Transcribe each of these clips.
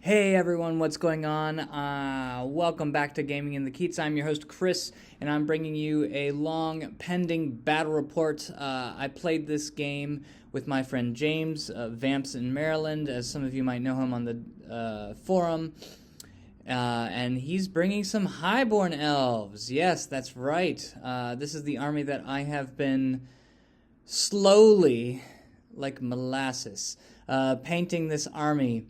Hey everyone, what's going on? Welcome back to Gaming in the Keats. I'm your host Chris, and I'm bringing you a long pending battle report. I played this game with my friend James, Vamps in Maryland, as some of you might know him on the forum. And he's bringing some Highborn Elves. Yes, that's right. This is the army that I have been slowly, like molasses, painting this army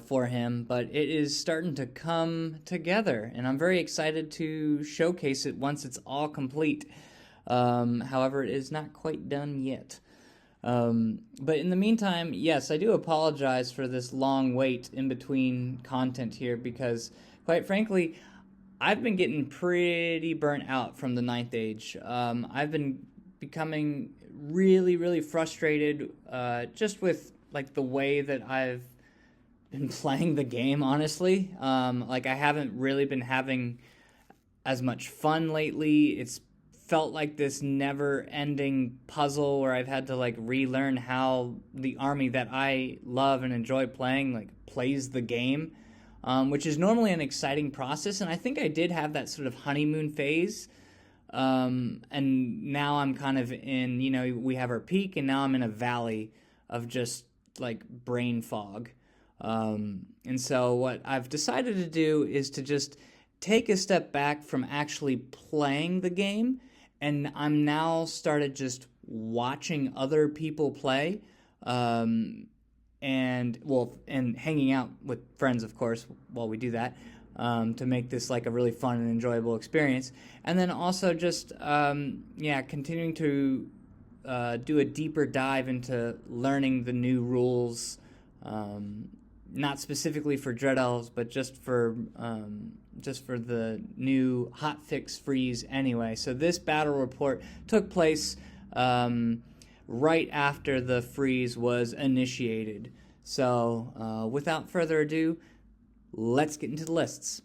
for him, but it is starting to come together, and I'm very excited to showcase it once it's all complete. However, it is not quite done yet. But in the meantime, yes, I do apologize for this long wait in between content here because, quite frankly, I've been getting pretty burnt out from the Ninth Age. I've been becoming really, really frustrated just with like the way that I've been playing the game, honestly. Like I haven't really been having as much fun lately. It's felt like this never-ending puzzle where I've had to like relearn how the army that I love and enjoy playing like plays the game, which is normally an exciting process. And I think I did have that sort of honeymoon phase. And now I'm kind of in, we have our peak, and now I'm in a valley of just like brain fog. And so what I've decided to do is to just take a step back from actually playing the game, and I'm now started just watching other people play, and hanging out with friends, of course, while we do that, to make this like a really fun and enjoyable experience, and then also just continuing to do a deeper dive into learning the new rules. Not specifically for Dread Elves, but just for the new Hotfix Freeze anyway. So this battle report took place right after the freeze was initiated. So without further ado, let's get into the lists.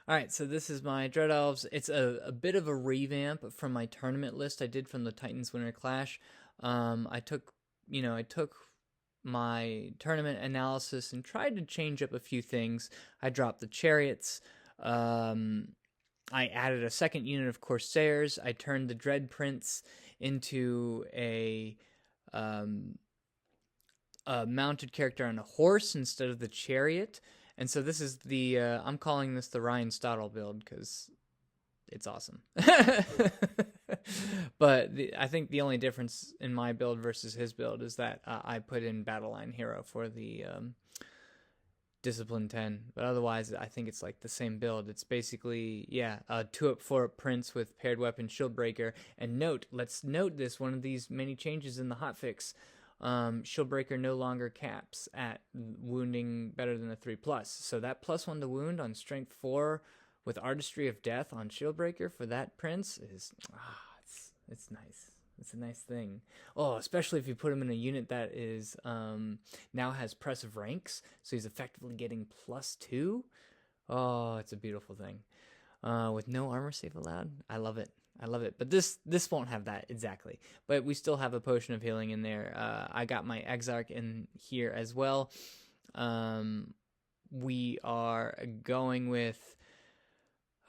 Alright, so this is my Dread Elves. It's a bit of a revamp from my tournament list I did from the Titans Winter Clash. I took my tournament analysis and tried to change up a few things. I dropped the chariots. I added a second unit of Corsairs. I turned the Dread Prince into a mounted character on a horse instead of the chariot. And so this is I'm calling this the Ryan Stottle build because it's awesome. But I think the only difference in my build versus his build is that I put in Battle Line Hero for the Discipline 10. But otherwise, I think it's like the same build. It's basically, a 2-up, 4-up Prince with paired weapon Shieldbreaker. And let's note this, one of these many changes in the hotfix. Shieldbreaker no longer caps at wounding better than a 3+. So that +1 to wound on strength 4 with Artistry of Death on Shieldbreaker for that prince is, it's nice. It's a nice thing. Oh, especially if you put him in a unit that is now has Press of Ranks, so he's effectively getting +2. Oh, it's a beautiful thing. With no armor save allowed, I love it. I love it. But this won't have that exactly. But we still have a Potion of Healing in there. I got my Exarch in here as well. We are going with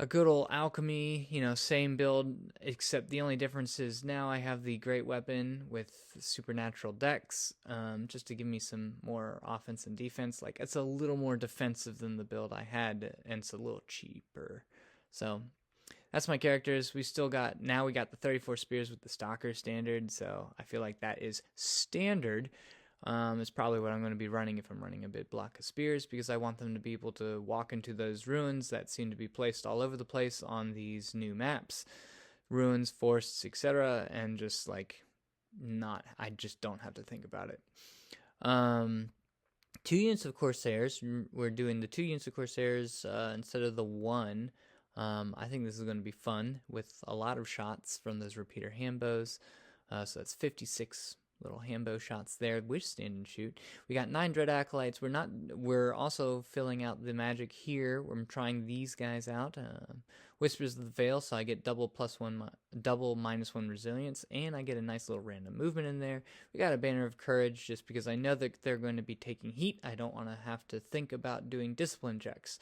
a good old alchemy, same build, except the only difference is now I have the great weapon with supernatural dex, just to give me some more offense and defense. Like, it's a little more defensive than the build I had, and it's a little cheaper. So that's my characters. We got the 34 spears with the Stalker standard, so I feel like that is standard. It's probably what I'm going to be running if I'm running a big block of spears, because I want them to be able to walk into those ruins that seem to be placed all over the place on these new maps. Ruins, forests, etc. And just I just don't have to think about it. 2 units of Corsairs. We're doing the 2 units of Corsairs instead of the 1. I think this is going to be fun with a lot of shots from those repeater handbows. So that's 56 little handbow shots there with stand and shoot. We got 9 Dread Acolytes. We're also filling out the magic here. I'm trying these guys out. Whispers of the Veil, so I get double -1 resilience, and I get a nice little random movement in there. We got a Banner of Courage, just because I know that they're going to be taking heat. I don't want to have to think about doing discipline checks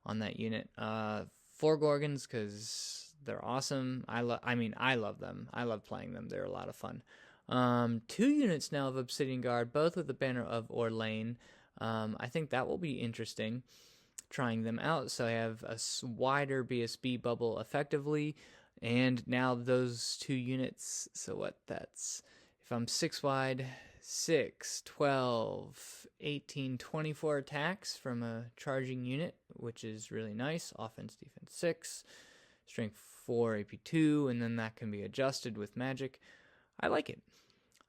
on that unit. 4 Gorgons, because they're awesome. I love them. I love playing them. They're a lot of fun. 2 units now of Obsidian Guard, both with the Banner of Orlane. I think that will be interesting, trying them out. So I have a wider BSB bubble effectively, and now those 2 units, so what, that's, if I'm 6 wide, 6, 12, 18, 24 attacks from a charging unit, which is really nice. Offense, defense 6, strength 4, AP 2, and then that can be adjusted with magic. I like it.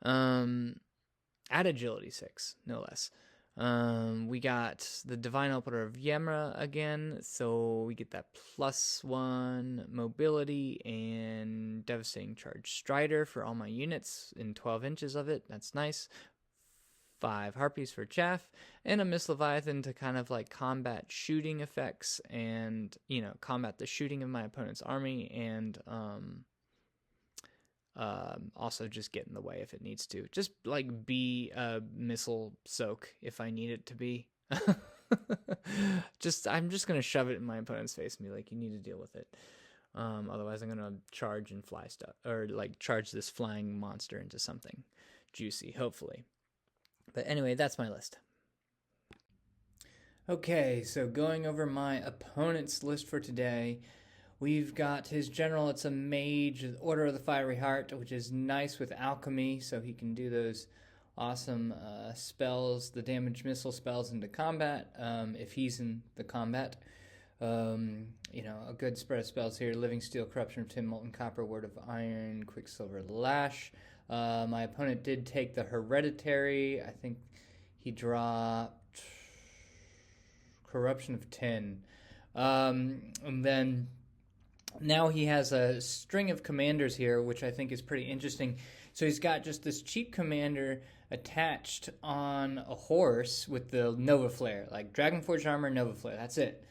At agility 6, no less. We got the Divine Opener of Yemra again, so we get that +1 mobility and Devastating Charge Strider for all my units in 12 inches of it. That's nice. 5 Harpies for Chaff, and a Miss Leviathan to kind of like combat shooting effects and, combat the shooting of my opponent's army, and also just get in the way if it needs to. Just like be a missile soak if I need it to be. I'm just gonna shove it in my opponent's face and be like, you need to deal with it. Otherwise I'm gonna charge and fly stuff, or like charge this flying monster into something juicy, hopefully. But anyway, that's my list. Okay, so going over my opponent's list for today, we've got his general. It's a mage, Order of the Fiery Heart, which is nice with alchemy, so he can do those awesome spells, the damage missile spells into combat, if he's in the combat. A good spread of spells here: Living Steel, Corruption of Tin, Molten Copper, Word of Iron, Quicksilver Lash. My opponent did take the Hereditary. I think he dropped Corruption of Tin. And then now he has a string of commanders here, which I think is pretty interesting. So he's got just this cheap commander attached on a horse with the Nova Flare, like Dragonforged Armor, Nova Flare. That's it.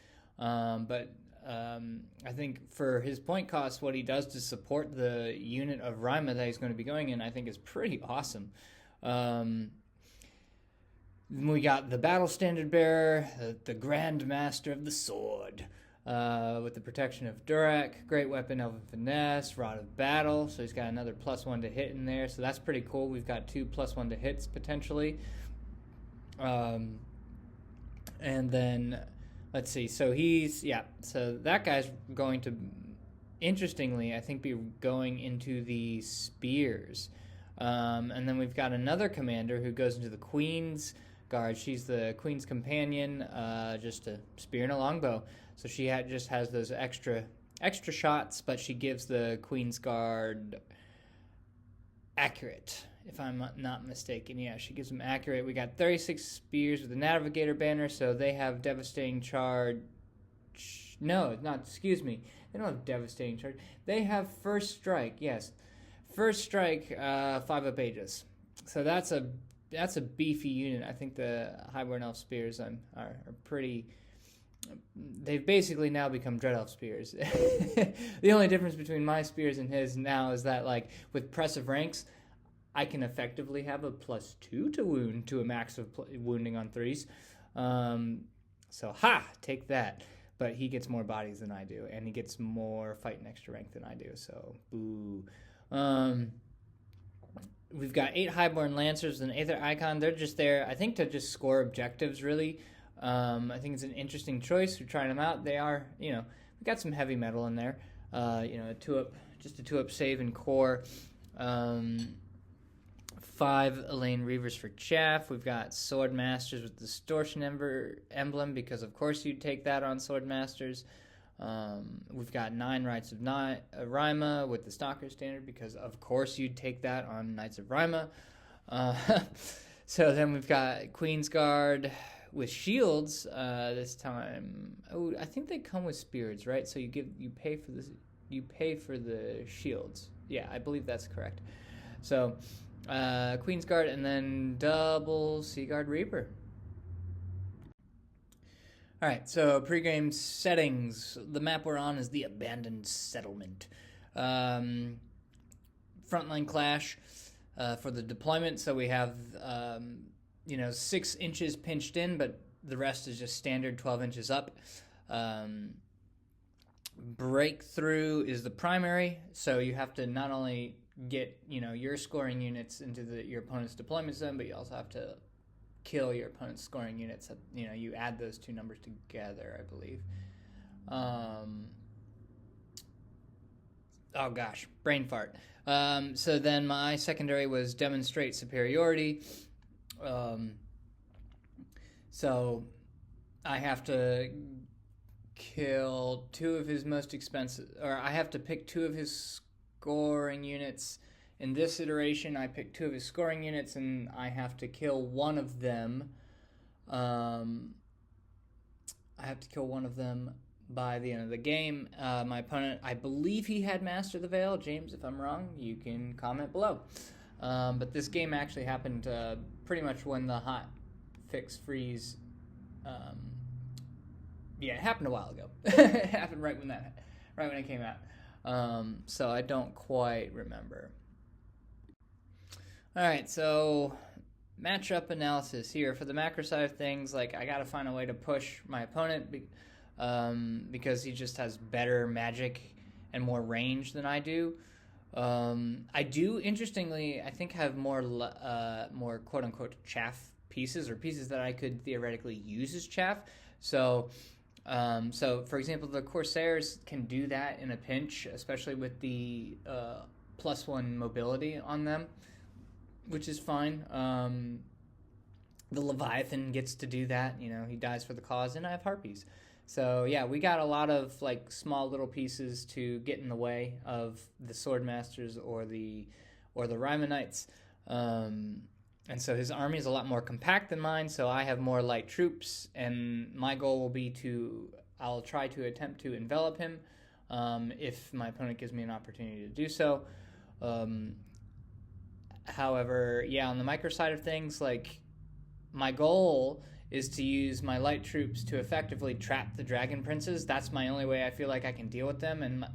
I think for his point cost, what he does to support the unit of Rima that he's going to be going in, I think is pretty awesome. We got the Battle Standard Bearer, the Grand Master of the Sword, with the protection of Durak, Great Weapon, Elven Finesse, Rod of Battle, so he's got another +1 to hit in there, so that's pretty cool. We've got 2 +1 to hits potentially. And then, let's see, so that guy's going to, interestingly, I think be going into the Spears. And then we've got another commander who goes into the Queen's Guard. She's the Queen's Companion, just a spear and a longbow. So she just has those extra shots, but she gives the Queen's Guard accurate, if I'm not mistaken. Yeah, she gives them accurate. We got 36 spears with the Navigator banner, so they have devastating charge. No, excuse me. They don't have devastating charge. They have first strike, yes. First strike, 5-up Aegis. So that's a beefy unit. I think the Highborn Elf spears are pretty. They've basically now become Dread Elf spears. The only difference between my spears and his now is that, like, with Press of Ranks, I can effectively have a +2 to wound to a max of wounding on 3s. So, take that. But he gets more bodies than I do, and he gets more fight and extra rank than I do, so boo. We've got 8 Highborn Lancers and Aether Icon. They're just there, I think, to just score objectives, really. I think it's an interesting choice. We're trying them out. They are, we got some heavy metal in there. A 2-up save and core. 5 Elaine Reavers for Chaff. We've got Sword Masters with the Distortion emblem, because of course you'd take that on Sword Masters. We've got 9 Knights of Rima with the Stalker standard, because of course you'd take that on Knights of Rima. So then we've got Queen's Guard with shields this time. Oh, I think they come with spirits, right? So you pay for the shields. Yeah, I believe that's correct. So Queen's Guard, and then double Sea Guard Reaper. Alright, so pregame settings. The map we're on is the Abandoned Settlement. Frontline clash for the deployment, so we have 6 inches pinched in, but the rest is just standard 12 inches up. Breakthrough is the primary, so you have to not only get your scoring units into your opponent's deployment zone, but you also have to kill your opponent's scoring units. You add those two numbers together, I believe. Oh gosh, brain fart. So then my secondary was demonstrate superiority. So I have to kill two of his most expensive, or I have to pick two of his scoring units. In this iteration, I picked two of his scoring units, and I have to kill one of them. I have to kill one of them by the end of the game. My opponent, I believe he had Master the Veil. James, if I'm wrong, you can comment below. But this game actually happened pretty much when the Hotfix Freeze. It happened a while ago. It happened right when it came out. So I don't quite remember. All right, so matchup analysis here. For the macro side of things, I got to find a way to push my opponent because he just has better magic and more range than I do. I do, interestingly, I think have more quote-unquote chaff pieces, or pieces that I could theoretically use as chaff. So for example, the Corsairs can do that in a pinch, especially with the +1 mobility on them, which is fine. The Leviathan gets to do that. He dies for the cause, and I have Harpies. So yeah, we got a lot of small little pieces to get in the way of the Swordmasters or the Rymanites. And so his army is a lot more compact than mine, so I have more light troops, and my goal will be I'll try to attempt to envelop him if my opponent gives me an opportunity to do so. However, on the micro side of things, my goal is to use my light troops to effectively trap the dragon princes. That's my only way I feel like I can deal with them, and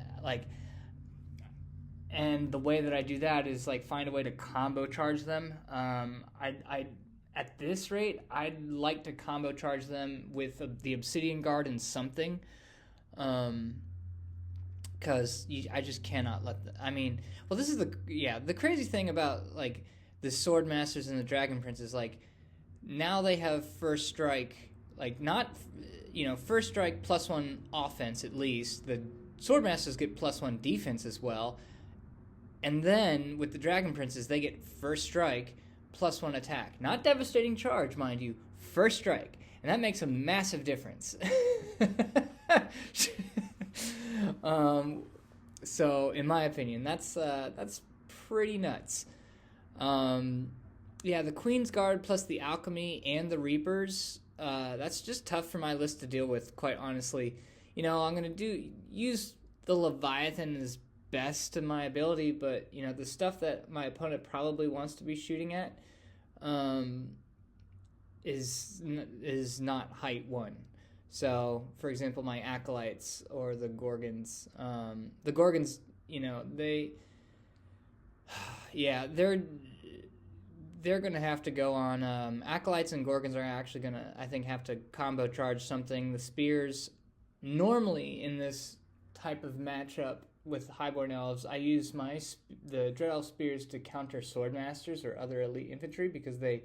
the way that I do that is find a way to combo charge them. I at this rate, I'd like to combo charge them with the Obsidian Guard and something, because I just cannot let this is the crazy thing about the Swordmasters and the Dragon Princes. Now they have first strike, first strike +1 offense at least. The Swordmasters get +1 defense as well. And then, with the Dragon Princes, they get first strike +1 attack. Not devastating charge, mind you. First strike. And that makes a massive difference. So, in my opinion, that's pretty nuts. The Queen's Guard plus the Alchemy and the Reapers, that's just tough for my list to deal with, quite honestly. I'm going to use the Leviathan as best to my ability, but the stuff that my opponent probably wants to be shooting at is not height 1. So, for example, my Acolytes or the Gorgons, they're gonna have to go on. Acolytes and Gorgons are actually gonna, I think, have to combo charge something. The Spears, normally in this type of matchup with Highborn Elves, I use the Dread Elf Spears to counter Swordmasters or other elite infantry, because they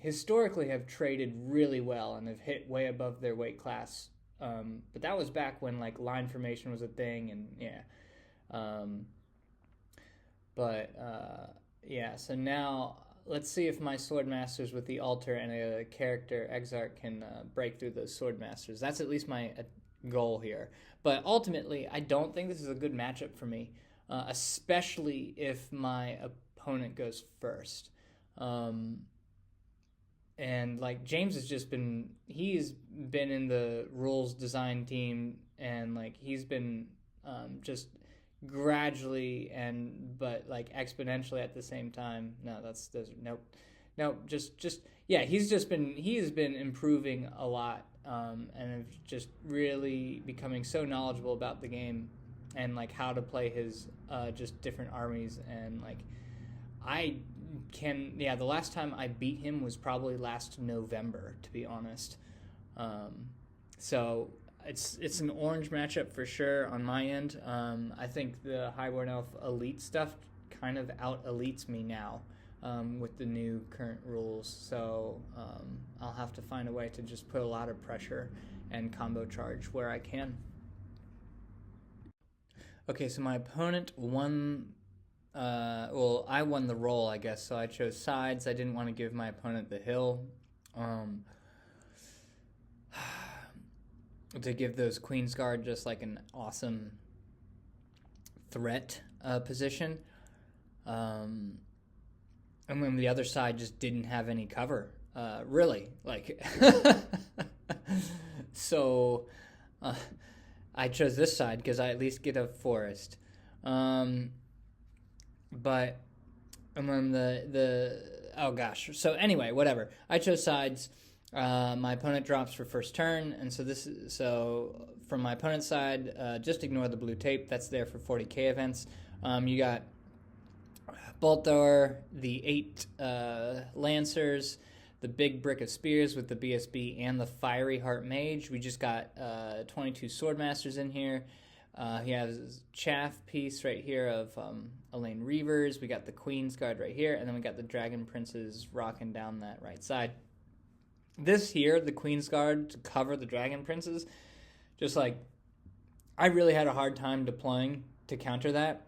historically have traded really well and have hit way above their weight class. But that was back when line formation was a thing, and so now let's see if my Swordmasters with the altar and a character Exarch can break through those Swordmasters. That's at least my goal here. But ultimately, I don't think this is a good matchup for me, especially if my opponent goes first. And James has he's been in the rules design team, and he's been just gradually but like exponentially at the same time. No, nope. Just yeah. He has been improving a lot, and just really becoming so knowledgeable about the game and like how to play his just different armies. And like the last time I beat him was probably last November, to be honest. So it's an orange matchup for sure on my end. I think the Highborn Elf elite stuff kind of out elites me now with the new current rules. So I'll have to find a way to just put a lot of pressure and combo charge where I can. Okay, so my opponent won. I won the roll, I guess. So I chose sides. I didn't want to give my opponent the hill. To give those Queen's Guard just like an awesome threat position. And then the other side just didn't have any cover, really. Like, so I chose this side because I at least get a forest. But and then oh gosh. So anyway, whatever. I chose sides. My opponent drops for first turn, and so from my opponent's side, just ignore the blue tape. That's there for 40k events. You got Bolt Thrower, the 8 Lancers, the big brick of spears with the BSB, and the Fiery Heart Mage. We just got 22 Swordmasters in here. He has his chaff piece right here of Elaine Reavers. We got the Queen's Guard right here, and then we got the Dragon Princes rocking down that right side. This here, the Queen's Guard to cover the Dragon Princes, just like, I really had a hard time deploying to counter that.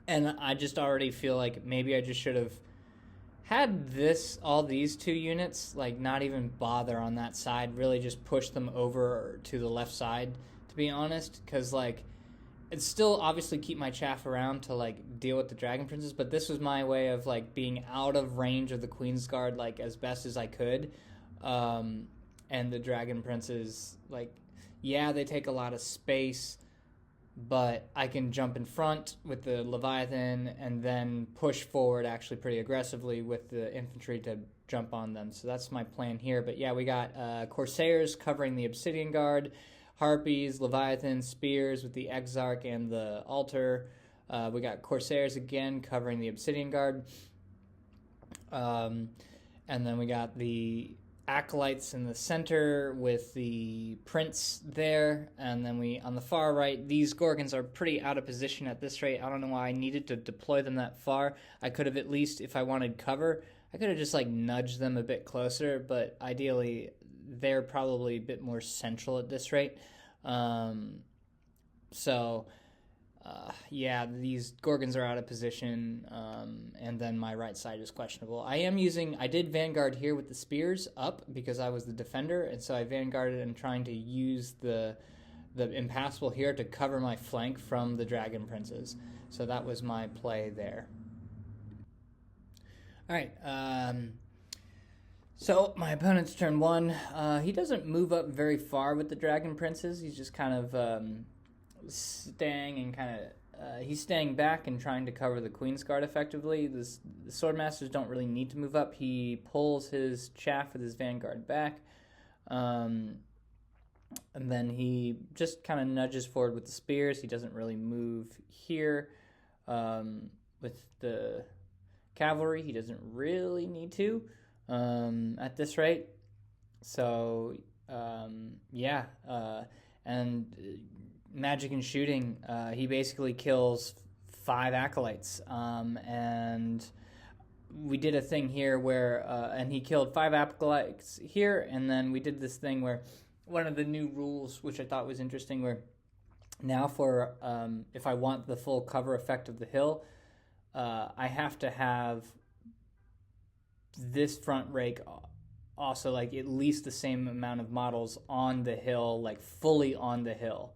And I just already feel like maybe I just should have had all these 2 units, like not even bother on that side, really just push them over to the left side, to be honest, because like, it's still obviously keep my chaff around to like deal with the Dragon Princes, but this was my way of like being out of range of the Queen's Guard like as best as I could. And the Dragon Princes, like, yeah, they take a lot of space, but I can jump in front with the Leviathan and then push forward actually pretty aggressively with the infantry to jump on them. So that's my plan here. But yeah, we got Corsairs covering the Obsidian Guard, Harpies, Leviathan, Spears with the Exarch and the Altar. We got Corsairs again covering the Obsidian Guard. And then we got the Acolytes in the center with the Prince there. And then on the far right, these Gorgons are pretty out of position at this rate. I don't know why I needed to deploy them that far. I could have at least, if I wanted cover, I could have just like nudged them a bit closer, but ideally they're probably a bit more central at this rate. Yeah, these Gorgons are out of position, and then my right side is questionable. I did Vanguard here with the Spears up because I was the defender, and so I Vanguarded and trying to use the Impassable here to cover my flank from the Dragon Princes. So that was my play there. Alright, so my opponent's turn 1. He doesn't move up very far with the Dragon Princes. He's just kind of he's staying back and trying to cover the Queen's Guard effectively. The Swordmasters don't really need to move up. He pulls his chaff with his Vanguard back, and then he just kind of nudges forward with the Spears. He doesn't really move here. With the Cavalry, he doesn't really need to at this rate. So, and magic and shooting, he basically kills 5 Acolytes, and we did a thing here where, and he killed 5 Acolytes here, and then we did this thing where one of the new rules, which I thought was interesting, where now for, if I want the full cover effect of the hill, I have to have this front rake also like at least the same amount of models on the hill, like fully on the hill,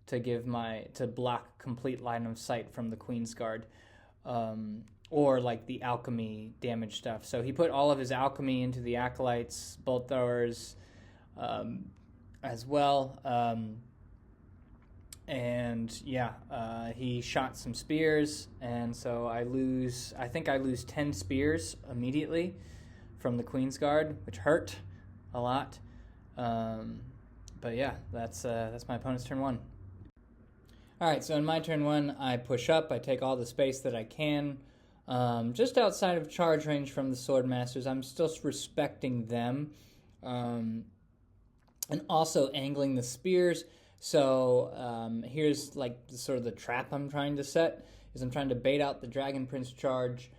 to block complete line of sight from the Queen's Guard, or like the alchemy damage stuff. So he put all of his alchemy into the Acolytes, Bolt Throwers, as well. And yeah, he shot some spears, and so I think I lose 10 spears immediately from the Queen's Guard, which hurt a lot. But yeah, that's my opponent's turn 1. All right, so in my turn 1, I push up. I take all the space that I can, just outside of charge range from the Sword Masters. I'm still respecting them, and also angling the spears. So here's like sort of the trap I'm trying to set, is I'm trying to bait out the Dragon Prince charge,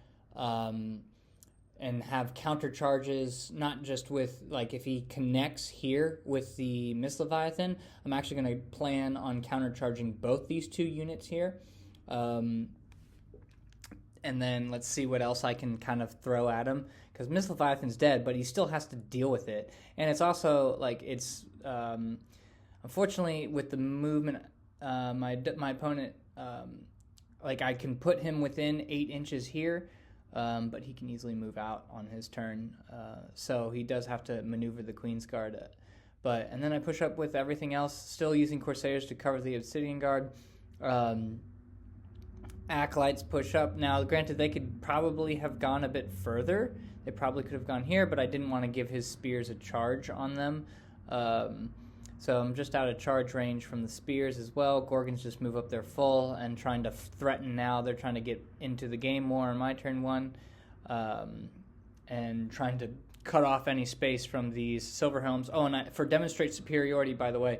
and have counter charges, not just with, like, if he connects here with the Mist Leviathan, I'm actually going to plan on counter charging both these 2 units here. And then let's see what else I can kind of throw at him, because Mist Leviathan's dead, but he still has to deal with it. And it's also, like, it's, unfortunately, with the movement, my opponent, like, I can put him within 8 inches here, but he can easily move out on his turn, so he does have to maneuver the Queen's Guard. And then I push up with everything else, still using Corsairs to cover the Obsidian Guard. Acolytes push up. Now, granted, they could probably have gone a bit further. They probably could have gone here, but I didn't want to give his spears a charge on them. So I'm just out of charge range from the spears as well. Gorgons just move up their full and trying to threaten now. They're trying to get into the game more on my turn 1, and trying to cut off any space from these Silver Helms. Oh, and for demonstrate superiority, by the way,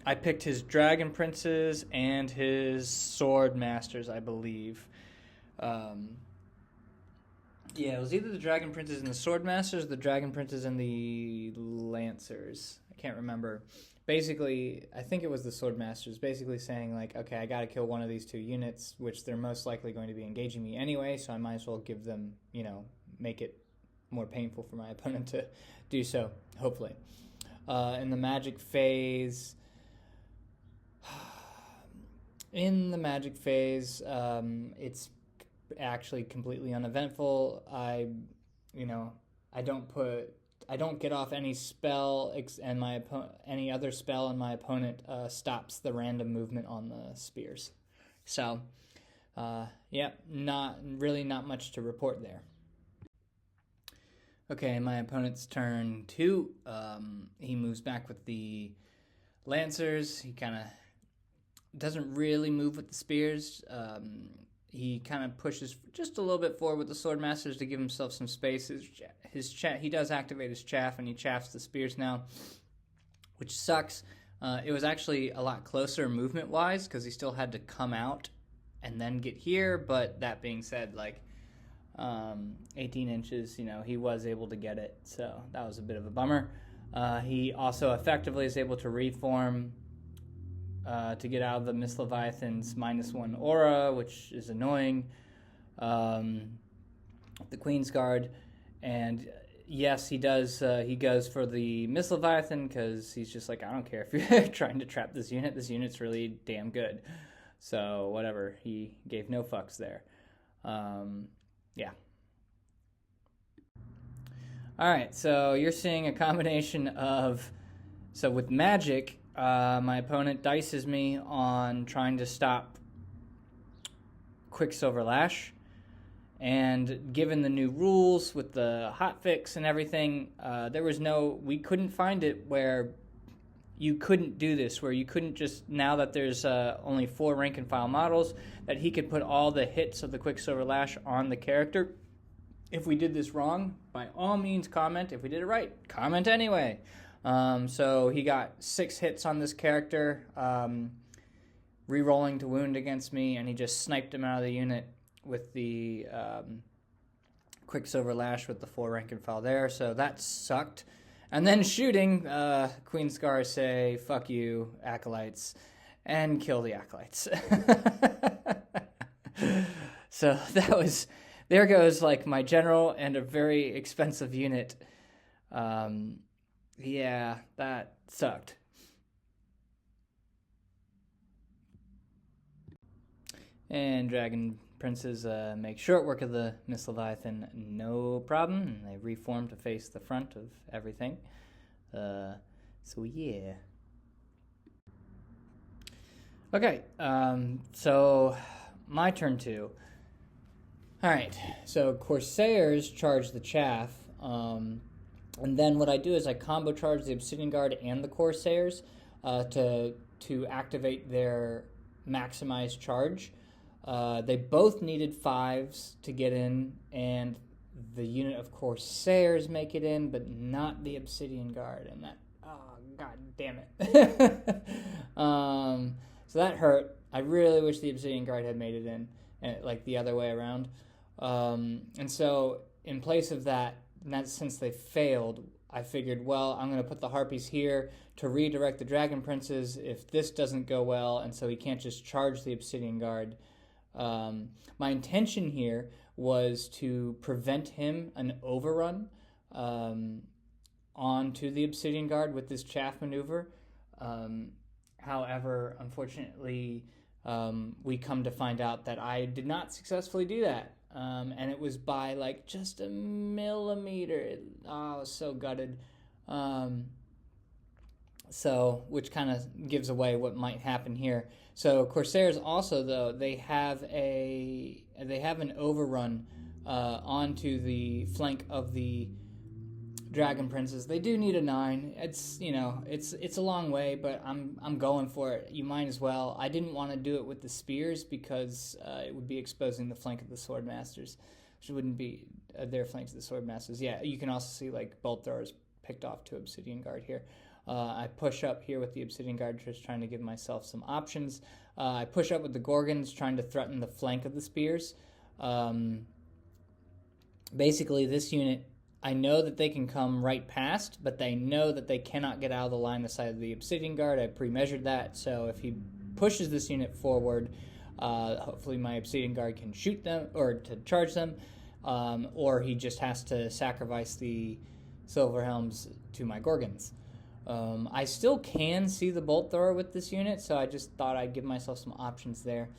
I picked his Dragon Princes and his Sword Masters, I believe. Yeah, it was either the Dragon Princes and the Sword Masters, or the Dragon Princes and the Lancers. I can't remember. Basically, I think it was the Sword Masters, basically saying, like, okay, I gotta kill one of these 2 units, which they're most likely going to be engaging me anyway, so I might as well give them, make it more painful for my opponent to do so, hopefully. In the magic phase, it's actually completely uneventful. I don't get off any spell, and any other spell, and my opponent stops the random movement on the spears. So, not much to report there. Okay, my opponent's turn 2. He moves back with the Lancers. He kind of doesn't really move with the spears. He kind of pushes just a little bit forward with the Sword Masters to give himself some space. He does activate his chaff, and he chaffs the spears now, which sucks. It was actually a lot closer movement-wise, because he still had to come out and then get here, but that being said, 18 inches, he was able to get it, so that was a bit of a bummer. He also effectively is able to reform to get out of the Mist Leviathan's -1 aura, which is annoying. The Queen's Guard, and yes, he does. He goes for the Mist Leviathan because he's just like, I don't care if you're trying to trap this unit. This unit's really damn good. So whatever. He gave no fucks there. Yeah. All right. So you're seeing a combination of. So with magic, my opponent dices me on trying to stop Quicksilver Lash. And given the new rules with the hotfix and everything, we couldn't find it where you couldn't do this, where you couldn't just, now that there's only 4 rank and file models, that he could put all the hits of the Quicksilver Lash on the character. If we did this wrong, by all means comment. If we did it right, comment anyway. So he got 6 hits on this character, re-rolling to wound against me, and he just sniped him out of the unit with the Quicksilver Lash with the 4 rank and file there, so that sucked. And then shooting, Queen Scar say, fuck you, Acolytes, and kill the Acolytes. So that was, there goes like my general and a very expensive unit. Yeah, that sucked. And Dragon Princes make short work of the Mist Leviathan, no problem. And they reform to face the front of everything. So yeah. Okay, so my turn too. All right, so Corsairs charge the chaff, and then what I do is I combo charge the Obsidian Guard and the Corsairs to activate their maximized charge. They both needed 5s to get in, and the unit of Corsairs make it in, but not the Obsidian Guard, and that, oh, god damn it. So that hurt. I really wish the Obsidian Guard had made it in, and like the other way around. And so in place of that, since they failed, I figured, well, I'm going to put the Harpies here to redirect the Dragon Princes if this doesn't go well, and so he can't just charge the Obsidian Guard. My intention here was to prevent him an overrun onto the Obsidian Guard with this chaff maneuver. However, unfortunately, we come to find out that I did not successfully do that. And it was by like just a millimeter. I was so gutted. Which kind of gives away what might happen here. So Corsairs also, though, they have an overrun onto the flank of the Dragon Princes. They do need a 9. It's it's a long way, but I'm going for it. You might as well. I didn't want to do it with the spears because it would be exposing the flank of the Swordmasters, which wouldn't be their flanks of the Swordmasters. Yeah, you can also see like bolt throwers picked off to Obsidian Guard here. I push up here with the Obsidian Guard, just trying to give myself some options. I push up with the Gorgons, trying to threaten the flank of the spears. Basically, this unit, I know that they can come right past, but they know that they cannot get out of the line of sight of the Obsidian Guard. I pre-measured that, so if he pushes this unit forward, hopefully my Obsidian Guard can shoot them, or to charge them, or he just has to sacrifice the Silver Helms to my Gorgons. I still can see the bolt thrower with this unit, so I just thought I'd give myself some options there.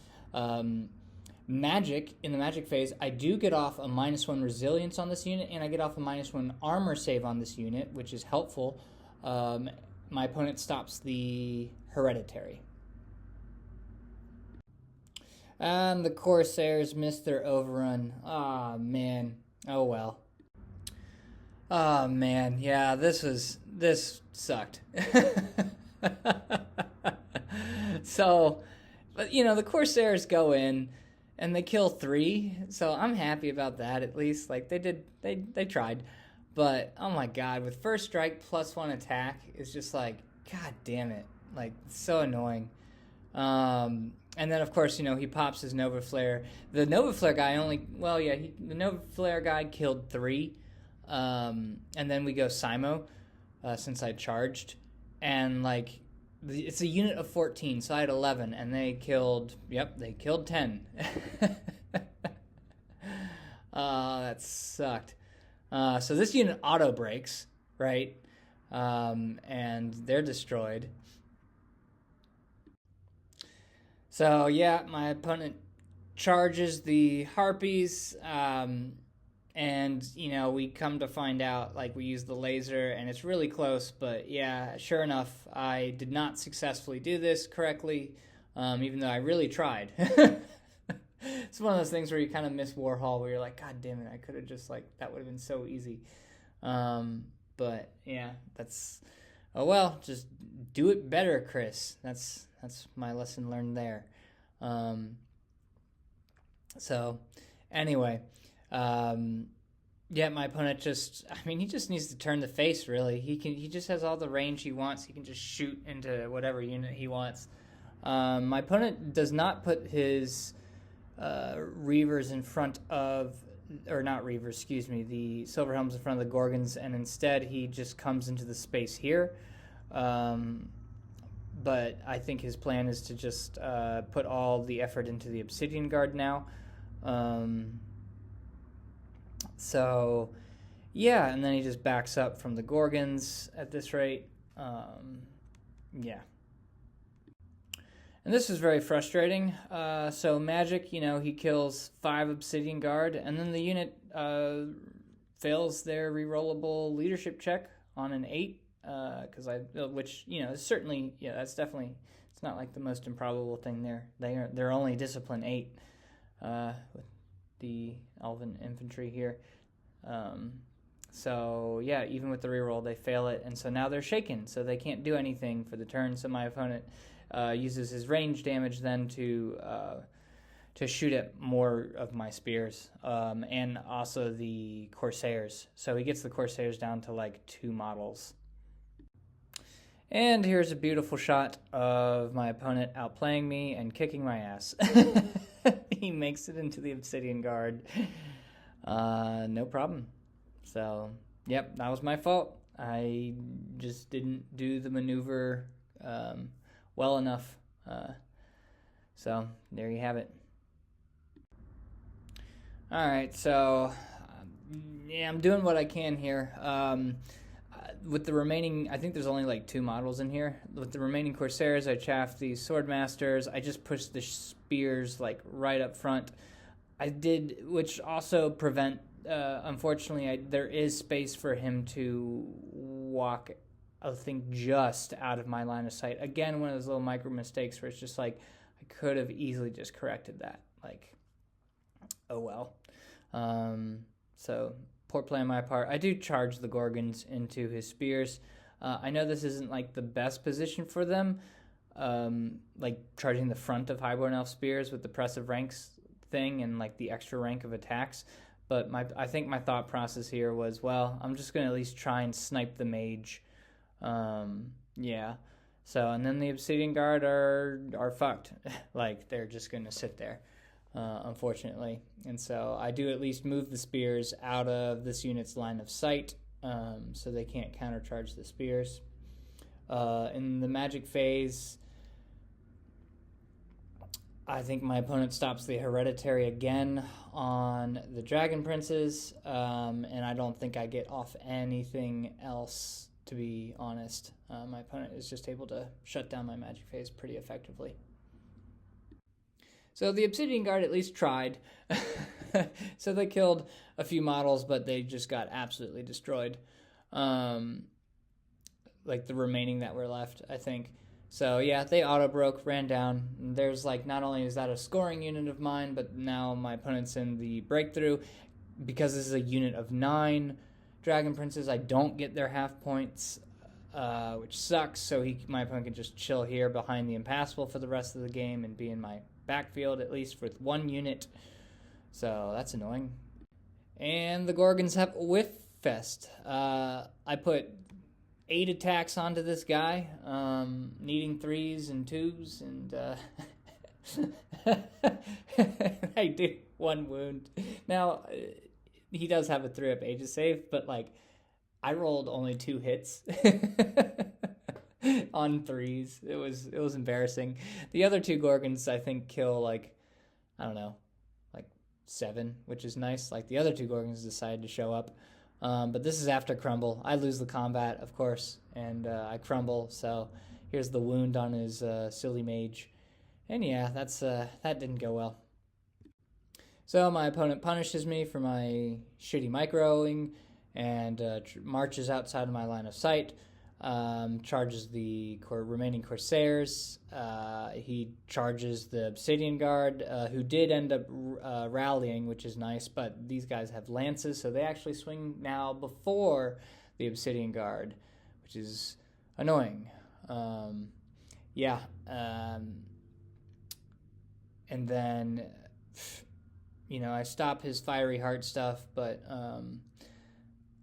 Magic, in the magic phase, I do get off a -1 resilience on this unit, and I get off a -1 armor save on this unit, which is helpful. My opponent stops the hereditary. And the Corsairs missed their overrun. Ah, man. Oh, well. Oh, man. Yeah, this sucked. So, but, the Corsairs go in, and they kill 3, so I'm happy about that at least. Like, they tried. But, oh my god, with first strike +1 attack, it's just like, god damn it. Like, so annoying. And then, of course, he pops his Nova Flare. The Nova Flare guy the Nova Flare guy killed 3. And then we go Simo, since I charged. And, like, it's a unit of 14, so I had 11, and they killed 10. That sucked. So this unit auto breaks, right? And they're destroyed. So yeah, my opponent charges the Harpies, and, we come to find out, like, we use the laser, and it's really close, but, yeah, sure enough, I did not successfully do this correctly, even though I really tried. It's one of those things where you kind of miss Warhol, where you're like, god damn it, I could have just, like, that would have been so easy. But, yeah, oh well, just do it better, Chris. That's my lesson learned there. So, anyway... my opponent he just needs to turn the face, really. He just has all the range he wants. He can just shoot into whatever unit he wants. My opponent does not put his Reavers in front of, or not Reavers, excuse me, the Silver Helms in front of the Gorgons, and instead he just comes into the space here. But I think his plan is to just put all the effort into the Obsidian Guard now. So, yeah, and then he just backs up from the Gorgons at this rate. Yeah. And this is very frustrating. So Magic, he kills 5 Obsidian Guard, and then the unit fails their rerollable leadership check on an 8, which, is certainly, that's definitely, it's not like the most improbable thing there. They're only discipline 8 with the elven infantry here. So yeah, even with the reroll, they fail it, and so now they're shaken, so they can't do anything for the turn. So my opponent uses his range damage then to shoot at more of my spears, and also the Corsairs. So he gets the Corsairs down to like 2 models. And here's a beautiful shot of my opponent outplaying me and kicking my ass. He makes it into the Obsidian Guard. No problem. So, yep, that was my fault. I just didn't do the maneuver well enough. So, there you have it. Alright, so, yeah, I'm doing what I can here. With the remaining, I think there's only like 2 models in here. With the remaining Corsairs, I chaffed the Swordmasters. I just pushed the spears like right up front. I did, which also prevent, unfortunately, there is space for him to walk, I think, just out of my line of sight. Again, one of those little micro mistakes where it's just like, I could have easily just corrected that. Like, oh well. So, poor play on my part. I do charge the Gorgons into his spears. I know this isn't like the best position for them, like charging the front of Highborn Elf spears with the press of ranks thing and like the extra rank of attacks. But I think my thought process here was, well, I'm just going to at least try and snipe the mage. Yeah. So, and then the Obsidian Guard are fucked. Like, they're just going to sit there. Unfortunately. And so I do at least move the spears out of this unit's line of sight, so they can't countercharge the spears. In the magic phase, I think my opponent stops the hereditary again on the Dragon Princes, and I don't think I get off anything else, to be honest. My opponent is just able to shut down my magic phase pretty effectively. So the Obsidian Guard at least tried. So they killed a few models, but they just got absolutely destroyed. Like the remaining that were left, I think. So yeah, they auto-broke, ran down. There's like, not only is that a scoring unit of mine, but now my opponent's in the breakthrough. Because this is a unit of 9 Dragon Princes, I don't get their half points, which sucks. So my opponent can just chill here behind the Impassable for the rest of the game and be in my backfield, at least with 1 unit. So that's annoying. And the Gorgons have a whiff fest. I put 8 attacks onto this guy, needing 3s and 2s, and I do 1 wound. Now, he does have a 3-up Aegis save, but like, I rolled only 2 hits. On 3s. It was embarrassing. The other 2 Gorgons, I think, kill like, I don't know, like 7, which is nice. Like the other 2 Gorgons decided to show up. But this is after crumble. I lose the combat, of course, and I crumble. So here's the wound on his silly mage. And yeah, that didn't go well. So my opponent punishes me for my shitty microing and marches outside of my line of sight. Charges the remaining Corsairs. He charges the Obsidian Guard, who did end up rallying, which is nice, but these guys have lances, so they actually swing now before the Obsidian Guard, which is annoying. Yeah. And then, I stop his Fiery Heart stuff, but...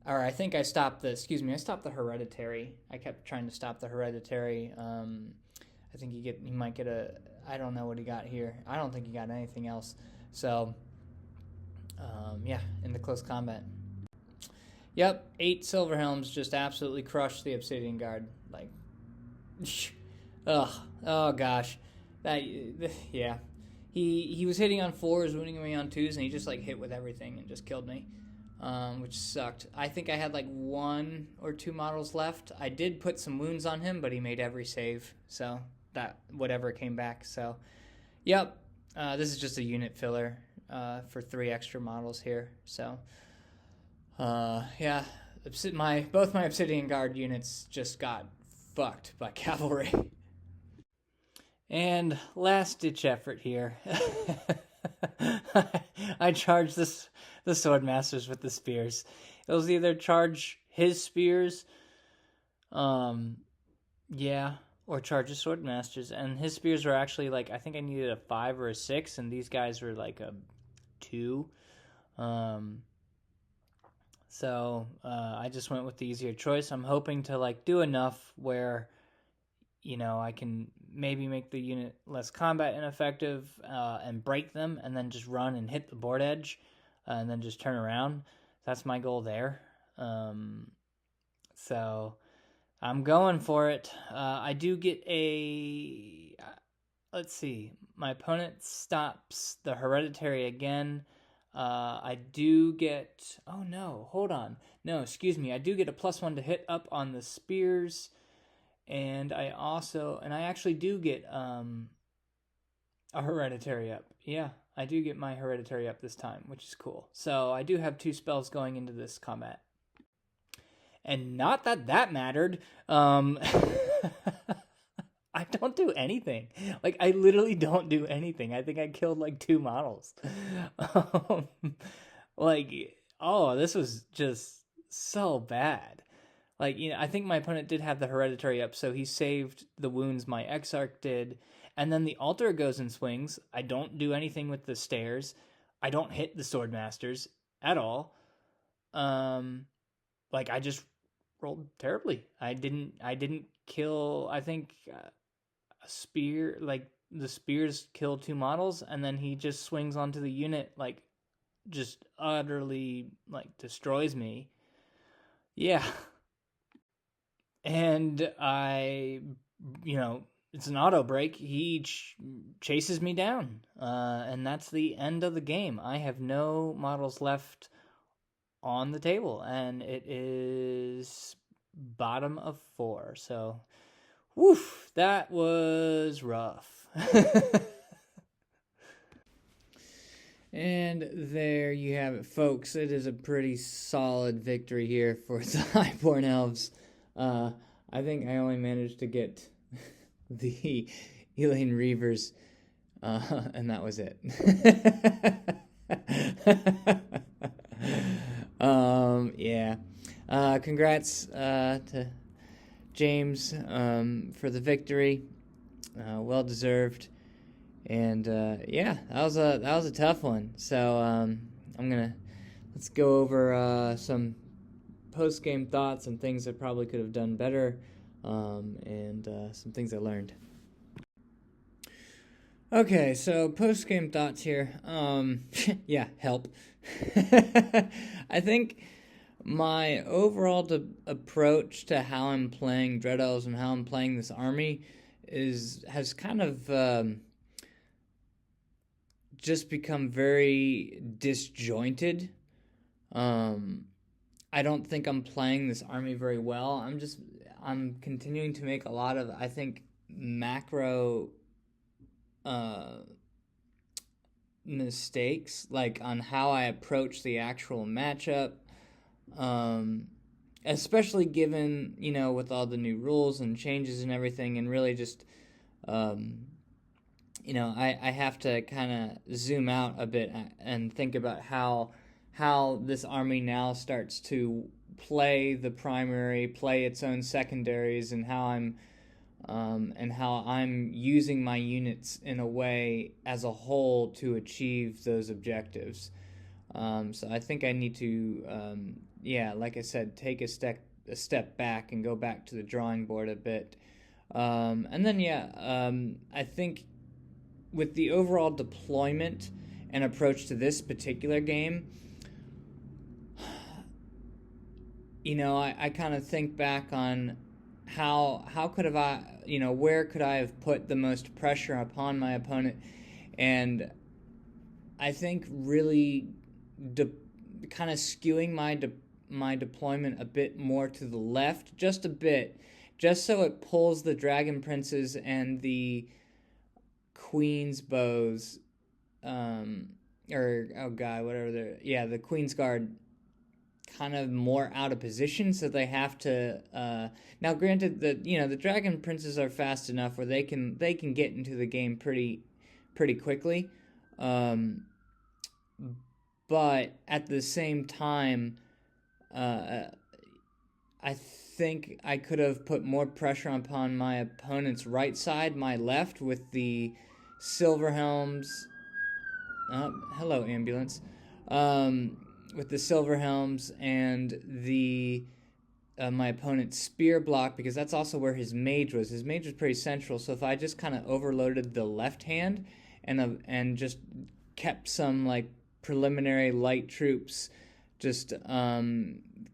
Or I think I stopped the Hereditary. I kept trying to stop the Hereditary. I think he might get I don't know what he got here. I don't think he got anything else. So, yeah, in the close combat. Yep, 8 Silver Helms just absolutely crushed the Obsidian Guard. Like, oh gosh. Yeah. He was hitting on 4s, wounding me on 2s, and he just like hit with everything and just killed me. Which sucked. I think I had like 1 or 2 models left. I did put some wounds on him, but he made every save, so that whatever came back. So, yep, this is just a unit filler for 3 extra models here. So, yeah, both my Obsidian Guard units just got fucked by cavalry. And last-ditch effort here. I charged the sword masters with the spears. It was either charge his spears, or charge the sword masters. And his spears were actually like, I think I needed a 5 or a 6, and these guys were like a 2. So I just went with the easier choice. I'm hoping to like do enough where, I can maybe make the unit less combat ineffective and break them, and then just run and hit the board edge, and then just turn around. That's my goal there. So I'm going for it. I do get let's see. My opponent stops the hereditary again. I do get... Oh, no. Hold on. No, excuse me. I do get a +1 to hit up on the spears. And I actually do get a hereditary up. Yeah, I do get my hereditary up this time, which is cool. So I do have 2 spells going into this combat. And not that mattered. I don't do anything. Like, I literally don't do anything. I think I killed like 2 models. This was just so bad. Like, I think my opponent did have the hereditary up, so he saved the wounds my Exarch did. And then the altar goes and swings. I don't do anything with the stairs. I don't hit the sword masters at all. I just rolled terribly. I didn't kill, I think, a spear. Like, the spears kill 2 models, and then he just swings onto the unit, like, just utterly, like, destroys me. Yeah. And it's an auto break. He chases me down. And that's the end of the game. I have no models left on the table. And it is bottom of 4. So, woof, that was rough. And there you have it, folks. It is a pretty solid victory here for the Highborn Elves. I think I only managed to get the Elaine Reavers, and that was it. Congrats to James for the victory. Well deserved. And that was a tough one. So let's go over some post-game thoughts and things I probably could have done better, and some things I learned. Okay, so post-game thoughts here. Help. I think my overall approach to how I'm playing Dread Elves and how I'm playing this army has kind of just become very disjointed. I don't think I'm playing this army very well. I'm continuing to make a lot of, I think, macro mistakes, like on how I approach the actual matchup, especially given, with all the new rules and changes and everything, and really just, I have to kind of zoom out a bit and think about how this army now starts to play the primary, play its own secondaries, and how I'm using my units in a way as a whole to achieve those objectives. So I think I need to, like I said, take a step back and go back to the drawing board a bit. I think with the overall deployment and approach to this particular game, I kind of think back on how could have where could I have put the most pressure upon my opponent, and I think really kind of skewing my deployment a bit more to the left, just a bit, just so it pulls the Dragon Princes and the Queen's Bows, the Queen's Guard kind of more out of position, so they have to now granted that the dragon princes are fast enough where they can get into the game pretty quickly, but at the same time I think I could have put more pressure upon my opponent's right side, my left, with the silver helms. Hello, ambulance. With the silver helms and the my opponent's spear block, because that's also where his mage was. His mage was pretty central, so if I just kind of overloaded the left hand and just kept some like preliminary light troops, just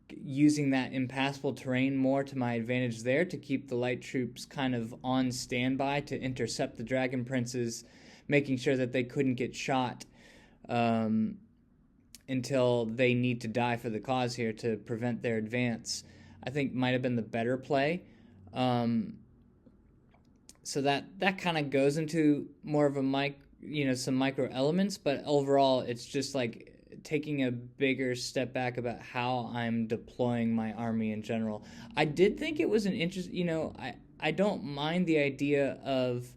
using that impassable terrain more to my advantage there, to keep the light troops kind of on standby to intercept the dragon princes, making sure that they couldn't get shot until they need to die for the cause here to prevent their advance, I think might have been the better play. So that kind of goes into more of a some micro elements, but overall it's just like taking a bigger step back about how I'm deploying my army in general. I did think it was an interest. I don't mind the idea of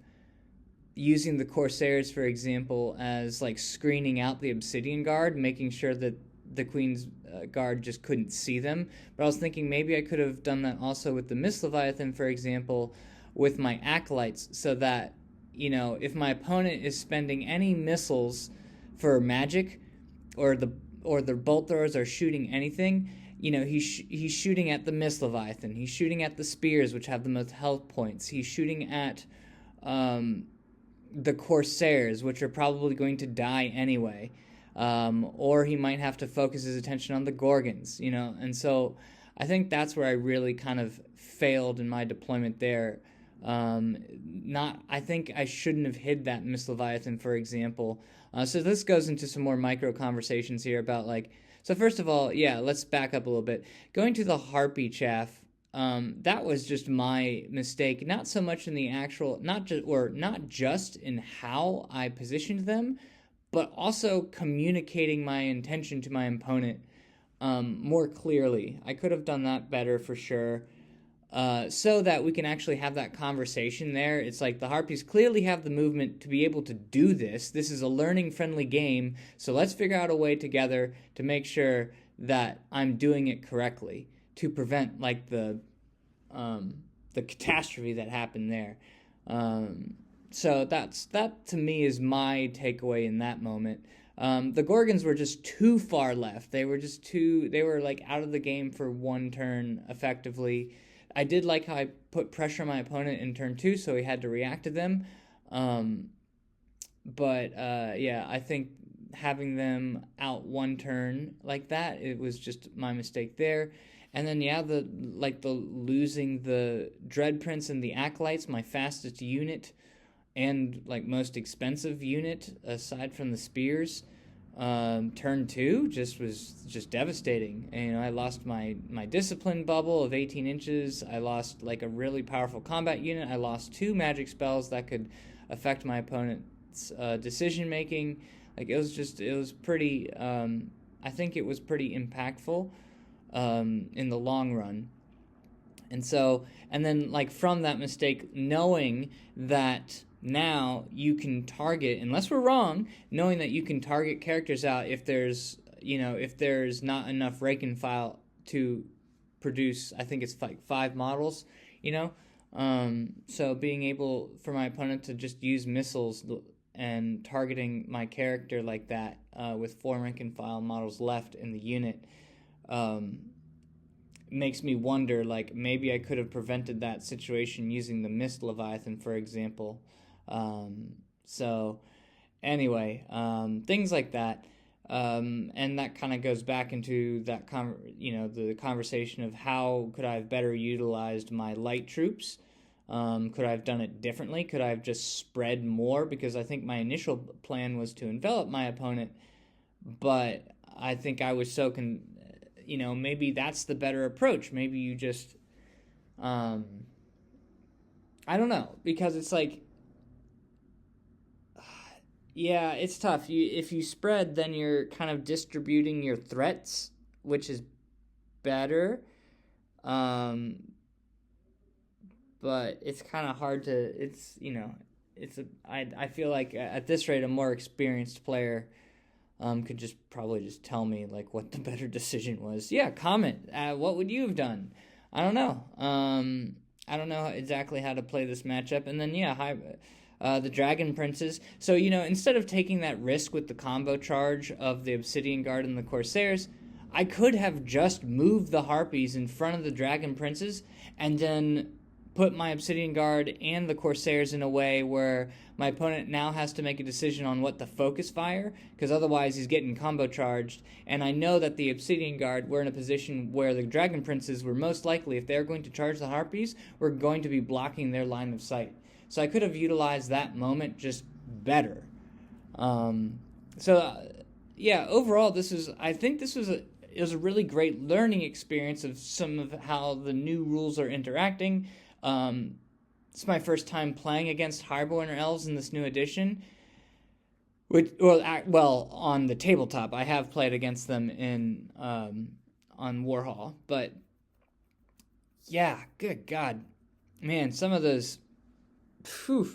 using the Corsairs, for example, as like screening out the Obsidian Guard, making sure that the Queen's Guard just couldn't see them. But I was thinking maybe I could have done that also with the Mist Leviathan, for example, with my Acolytes, so that, if my opponent is spending any missiles for magic, or the bolt throwers are shooting anything, he's shooting at the Mist Leviathan, he's shooting at the spears, which have the most health points, he's shooting at the Corsairs, which are probably going to die anyway, or he might have to focus his attention on the Gorgons, and so I think that's where I really kind of failed in my deployment there. I think I shouldn't have hid that Mist Leviathan, for example. So this goes into some more micro conversations here about so first of all, let's back up a little bit. Going to the Harpy Chaff, that was just my mistake, not so much in the actual, not just in how I positioned them, but also communicating my intention to my opponent more clearly. I could have done that better for sure. So that we can actually have that conversation there. It's like the Harpies clearly have the movement to be able to do this. This is a learning-friendly game, so let's figure out a way together to make sure that I'm doing it correctly to prevent the catastrophe that happened there. So that to me is my takeaway in that moment. The Gorgons were just too far left. They were out of the game for one turn effectively. I did like how I put pressure on my opponent in turn 2, so he had to react to them. I think having them out one turn like that, it was just my mistake there. And then the losing the Dread Prince and the Acolytes, my fastest unit and most expensive unit aside from the spears. Turn 2 was devastating. And I lost my discipline bubble of 18 inches. I lost a really powerful combat unit. I lost 2 magic spells that could affect my opponent's decision making. It was pretty. I think it was pretty impactful in the long run. And then from that mistake, knowing that now you can target, unless we're wrong, knowing that you can target characters out if there's not enough rake and file to produce, I think it's 5 models, so being able for my opponent to just use missiles and targeting my character like that with 4 rank and file models left in the unit makes me wonder, maybe I could have prevented that situation using the Mist Leviathan, for example. Things like that. And that kind of goes back into that, the conversation of how could I have better utilized my light troops? Could I have done it differently? Could I have just spread more? Because I think my initial plan was to envelop my opponent, but I think I was so maybe that's the better approach. Maybe you just, I don't know, because it's it's tough. If you spread, then you're kind of distributing your threats, which is better. But it's kind of hard to, I feel like at this rate, a more experienced player could probably just tell me like what the better decision was. Yeah, comment. What would you have done? I don't know. I don't know exactly how to play this matchup. And then the Dragon Princes. So instead of taking that risk with the combo charge of the Obsidian Guard and the Corsairs, I could have just moved the Harpies in front of the Dragon Princes and then put my Obsidian Guard and the Corsairs in a way where my opponent now has to make a decision on what to focus fire, because otherwise he's getting combo charged. And I know that the Obsidian Guard were in a position where the Dragon Princes were most likely, if they're going to charge the Harpies, were going to be blocking their line of sight. So I could have utilized that moment just better. Overall, I think this was a really great learning experience of some of how the new rules are interacting. It's my first time playing against Highborn Elves in this new edition. On the tabletop, I have played against them on Warhol, but yeah, good God, man, some of those. Phew.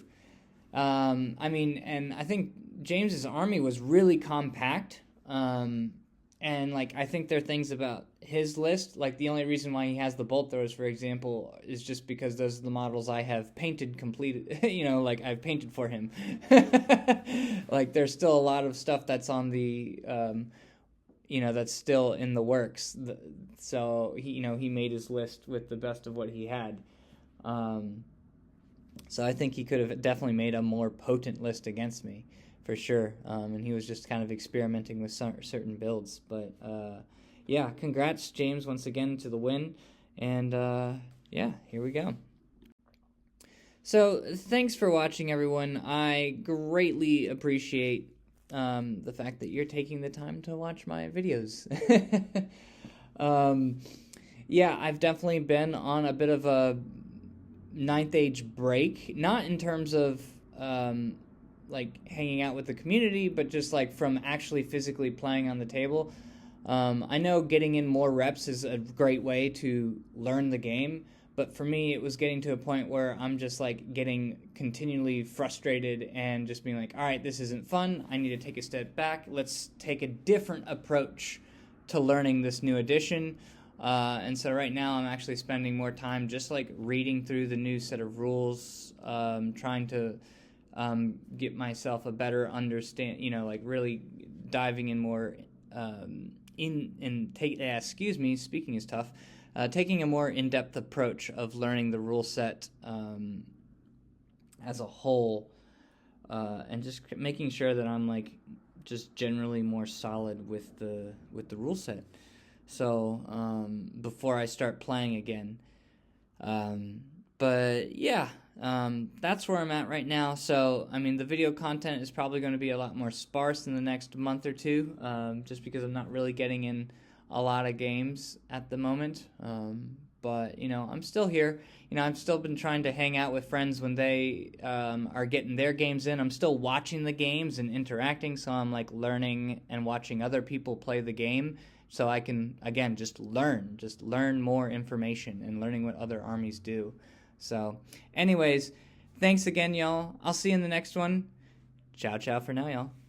And I think James's army was really compact. And I think there are things about his list, like the only reason why he has the bolt throwers, for example, is just because those are the models I have painted completed, I've painted for him. There's still a lot of stuff that's on the, that's still in the works. So he made his list with the best of what he had. So I think he could have definitely made a more potent list against me, for sure. And he was just kind of experimenting with certain builds. But, congrats, James, once again to the win. And, here we go. So thanks for watching, everyone. I greatly appreciate the fact that you're taking the time to watch my videos. I've definitely been on a bit of a Ninth Age break, not in terms of hanging out with the community, but just from actually physically playing on the table. I know getting in more reps is a great way to learn the game, but for me it was getting to a point where I'm just getting continually frustrated and just being all right, this isn't fun, I need to take a step back, let's take a different approach to learning this new edition. And so right now I'm actually spending more time just reading through the new set of rules, trying to get myself a better understand, really diving in more speaking is tough, taking a more in-depth approach of learning the rule set as a whole, and just making sure that I'm just generally more solid with the rule set. So, before I start playing again. That's where I'm at right now. So, the video content is probably going to be a lot more sparse in the next month or two, just because I'm not really getting in a lot of games at the moment. But, I'm still here. I've still been trying to hang out with friends when they are getting their games in. I'm still watching the games and interacting, so I'm learning and watching other people play the game. So I can, again, just learn more information and learning what other armies do. So, anyways, thanks again, y'all. I'll see you in the next one. Ciao, ciao for now, y'all.